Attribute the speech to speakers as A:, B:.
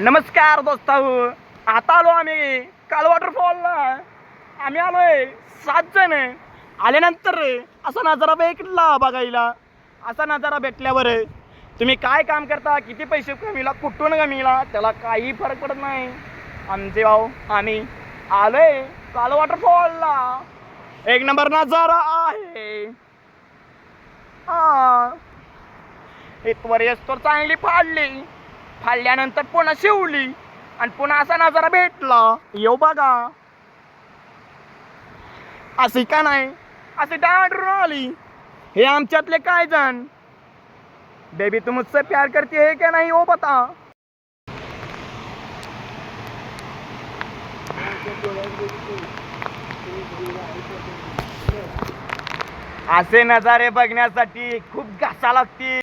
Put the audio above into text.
A: नमस्कार दोस्ताहो, आता आलो आम्ही काल वॉटरफॉलला. आम्ही आलोय 7 जण. आल्यानंतर असा नजारा भेटला बघायला. असा नजारा भेटल्यावर तुम्ही काय काम करता, किती पैसे कमीला, कुठून कमीला, त्याला काही फरक पडत नाही. आमचे भाऊ आम्ही आलोय काल वॉटरफॉलला. एक नंबर नजारा आहे. इथवर येस्तोर चांगली फाडल्यानंतर पुन्हा शिवली आणि पुन्हा असा नजारा भेटला. येऊ बघा. असे का नाही, असे डांडरून आली. हे आमच्यातले काय जण. बेबी तू मुझसे प्यार करती है क्या नहीं, वो बता. असे नजारे बघण्यासाठी खूप घासा लागतील.